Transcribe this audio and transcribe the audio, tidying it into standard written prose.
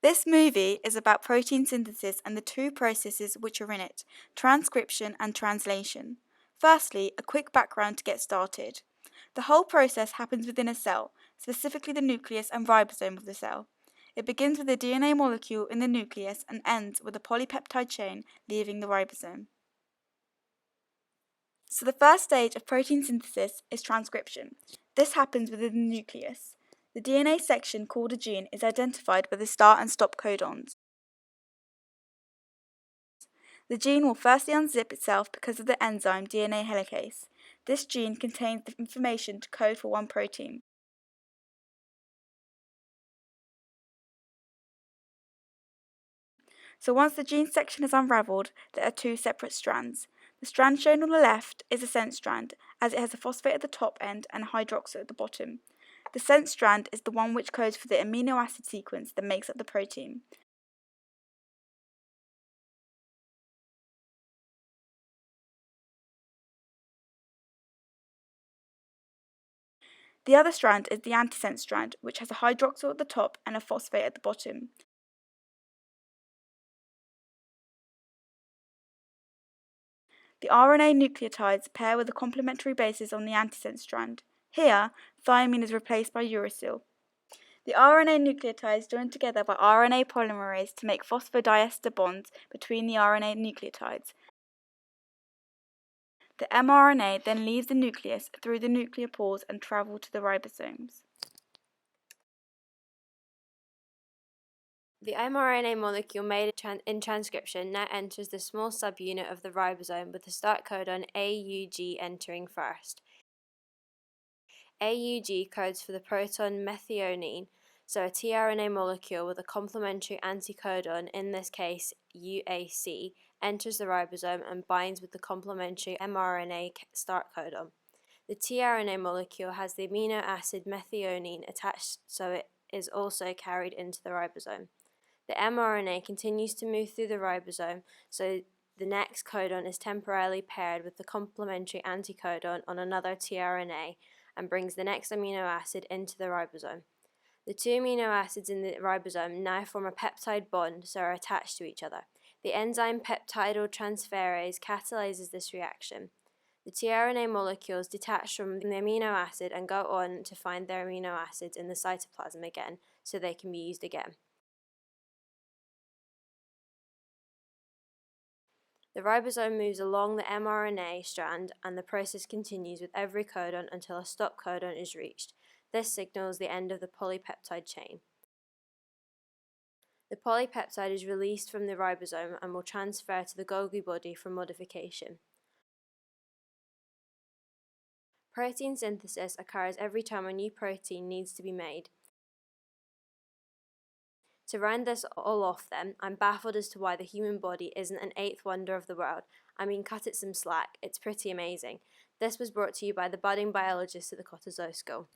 This movie is about protein synthesis and the two processes which are in it, transcription and translation. Firstly, a quick background to get started. The whole process happens within a cell, specifically the nucleus and ribosome of the cell. It begins with a DNA molecule in the nucleus and ends with a polypeptide chain leaving the ribosome. So the first stage of protein synthesis is transcription. This happens within the nucleus. The DNA section called a gene is identified by the start and stop codons. The gene will firstly unzip itself because of the enzyme DNA helicase. This gene contains the information to code for one protein. So once the gene section is unravelled, there are two separate strands. The strand shown on the left is a sense strand, as it has a phosphate at the top end and a hydroxyl at the bottom. The sense strand is the one which codes for the amino acid sequence that makes up the protein. The other strand is the antisense strand, which has a hydroxyl at the top and a phosphate at the bottom. The RNA nucleotides pair with the complementary bases on the antisense strand. Here, thymine is replaced by uracil. The RNA nucleotides join together by RNA polymerase to make phosphodiester bonds between the RNA nucleotides. The mRNA then leaves the nucleus through the nuclear pores and travels to the ribosomes. The mRNA molecule made in transcription now enters the small subunit of the ribosome with the start codon AUG entering first. AUG codes for the proton methionine, so a tRNA molecule with a complementary anticodon, in this case UAC, enters the ribosome and binds with the complementary mRNA start codon. The tRNA molecule has the amino acid methionine attached, so it is also carried into the ribosome. The mRNA continues to move through the ribosome, so the next codon is temporarily paired with the complementary anticodon on another tRNA and brings the next amino acid into the ribosome. The two amino acids in the ribosome now form a peptide bond, so are attached to each other. The enzyme peptidyl transferase catalyzes this reaction. The tRNA molecules detach from the amino acid and go on to find their amino acids in the cytoplasm again, so they can be used again. The ribosome moves along the mRNA strand and the process continues with every codon until a stop codon is reached. This signals the end of the polypeptide chain. The polypeptide is released from the ribosome and will transfer to the Golgi body for modification. Protein synthesis occurs every time a new protein needs to be made. To round this all off then, I'm baffled as to why the human body isn't an eighth wonder of the world. I mean, cut it some slack, it's pretty amazing. This was brought to you by the budding biologists at the Cottesloe School.